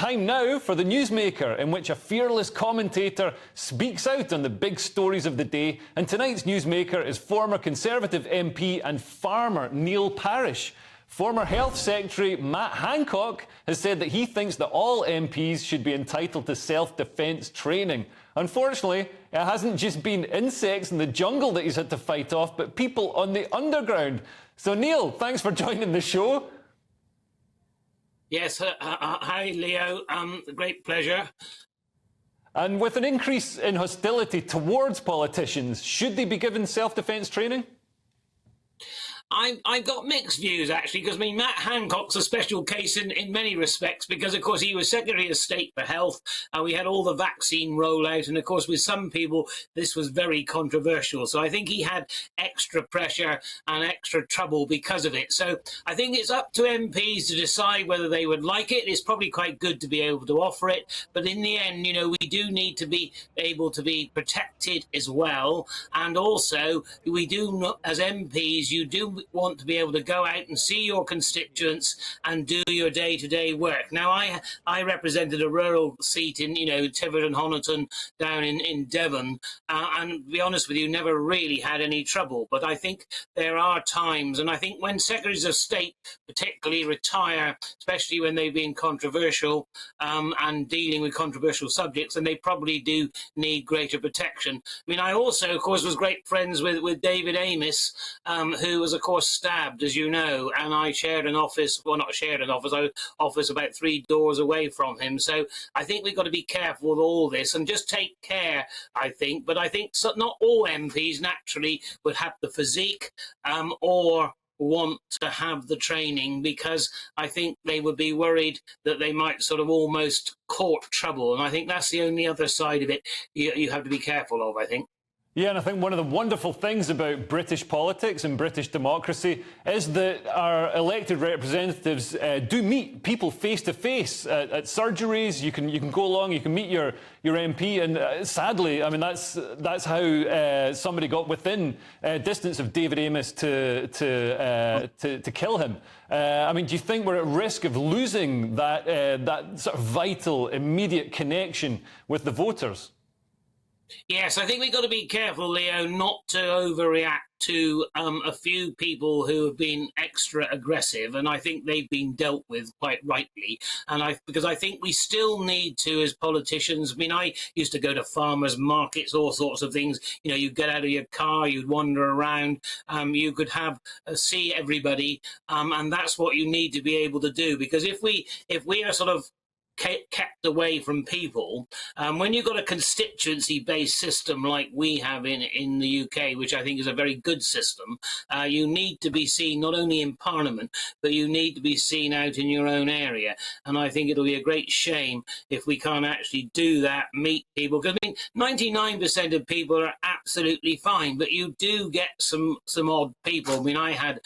Time now for the Newsmaker, in which a fearless commentator speaks out on the big stories of the day. And tonight's Newsmaker is former Conservative MP and farmer Neil Parish. Former Health Secretary Matt Hancock has said that he thinks that all MPs should be entitled to self-defence training. Unfortunately, it hasn't just been insects in the jungle that he's had to fight off, but people on the underground. So Neil, thanks for joining the show. Yes, hi Leo, great pleasure. And with an increase in hostility towards politicians, should they be given self-defence training? I've got mixed views, actually, because, Matt Hancock's a special case in many respects because, of course, he was Secretary of State for Health. We had all the vaccine rollout. And, of course, with some people, this was very controversial. So I think he had extra pressure and extra trouble because of it. So I think it's up to MPs to decide whether they would like it. It's probably quite good to be able to offer it. But in the end, we do need to be able to be protected as well. And also, we do, as MPs, you do want to be able to go out and see your constituents and do your day-to-day work. Now, I represented a rural seat in, Tiverton, Honiton, down in Devon, and to be honest with you, never really had any trouble. But I think there are times, and I think when Secretaries of State particularly retire, especially when they've been controversial and dealing with controversial subjects, then they probably do need greater protection. I also, of course, was great friends with David Amess, who was, of course, stabbed, as you know, and I shared an office, well, not shared an office, I was office about 3 doors away from him. So I think we've got to be careful with all this and just take care, I think. But I think not all MPs naturally would have the physique or want to have the training, because I think they would be worried that they might sort of almost court trouble. And I think that's the only other side of it you have to be careful of, I think. Yeah, and I think one of the wonderful things about British politics and British democracy is that our elected representatives do meet people face to face at surgeries. You can go along, you can meet your MP, and sadly, that's how somebody got within distance of David Amess to kill him. Do you think we're at risk of losing that sort of vital, immediate connection with the voters? Yes, I think we've got to be careful, Leo, not to overreact to a few people who have been extra aggressive, and I think they've been dealt with quite rightly. And because I think we still need to, as politicians, I used to go to farmers' markets, all sorts of things. You'd get out of your car, you'd wander around, you could see everybody, and that's what you need to be able to do. Because if we are sort of kept away from people, when you've got a constituency-based system like we have in the UK, which I think is a very good system, you need to be seen not only in Parliament, but you need to be seen out in your own area. And I think it'll be a great shame if we can't actually do that, meet people. Because 99% of people are absolutely fine, but you do get some odd people. I had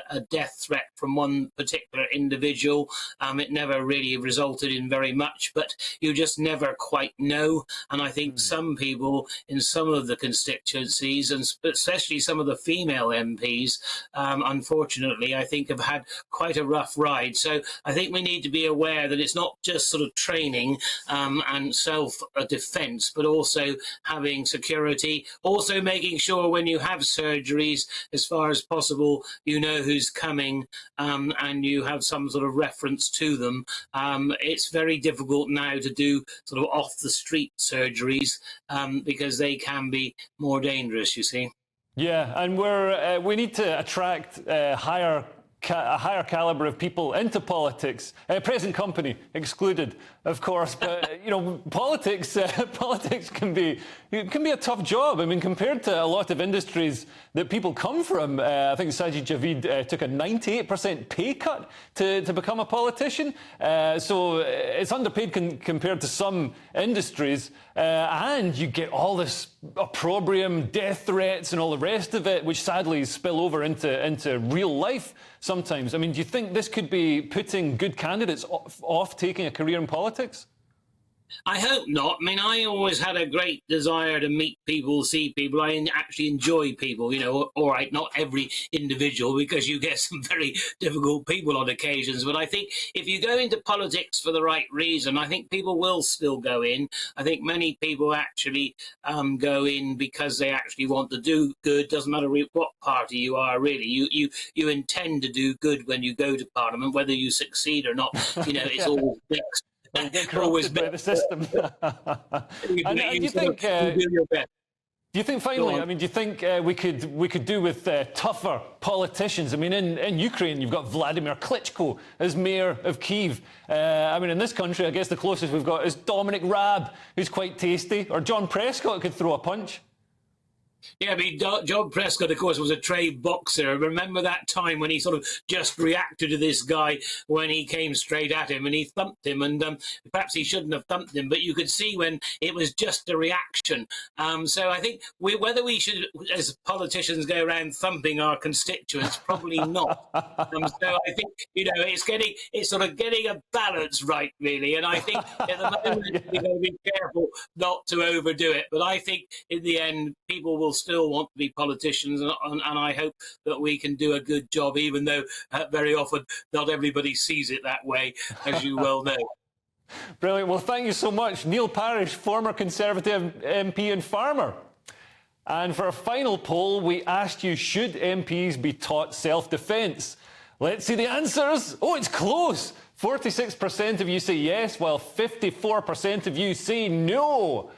a death threat from one particular individual. It never really resulted in very much, but you just never quite know. And I think some people in some of the constituencies, and especially some of the female MPs, unfortunately, I think have had quite a rough ride. So I think we need to be aware that it's not just sort of training and self-defense, but also having security, also making sure when you have surgeries, as far as possible, you know who's coming, and you have some sort of reference to them. It's very difficult now to do sort of off-the-street surgeries because they can be more dangerous, you see. Yeah, and we need to attract a higher calibre of people into politics. Present company excluded, of course, but politics can be a tough job. Compared to a lot of industries that people come from, I think Sajid Javid took a 98% pay cut to become a politician. So it's underpaid compared to some industries, and you get all this opprobrium, death threats, and all the rest of it, which sadly spill over into real life sometimes. Do you think this could be putting good candidates off taking a career in politics? I hope not. I mean, I always had a great desire to meet people, see people. I actually enjoy people, you know. All right, not every individual, because you get some very difficult people on occasions. But I think if you go into politics for the right reason, I think people will still go in. I think many people actually go in because they actually want to do good. Doesn't matter what party you are, really. You intend to do good when you go to Parliament, whether you succeed or not. You know, it's always mixed. Or get corrupted by the system. And do you think? Do you think finally? I mean, do you think we could do with tougher politicians? I mean, in Ukraine, you've got Vladimir Klitschko as mayor of Kyiv. I mean, in this country, I guess the closest we've got is Dominic Raab, who's quite tasty, or John Prescott could throw a punch. Yeah, I mean, John Prescott, of course, was a trained boxer. Remember that time when he sort of just reacted to this guy when he came straight at him and he thumped him, and perhaps he shouldn't have thumped him, but you could see when it was just a reaction. So I think whether we should, as politicians, go around thumping our constituents, probably not. So I think, you know, it's sort of getting a balance right, really. And I think at the moment we've got to be careful not to overdo it. But I think in the end, people will still want to be politicians, and I hope that we can do a good job, even though very often not everybody sees it that way, as you well know. Brilliant. Well, thank you so much. Neil Parish, former Conservative MP and farmer. And for a final poll, we asked you, should MPs be taught self-defence? Let's see the answers. Oh, it's close. 46% of you say yes, while 54% of you say no.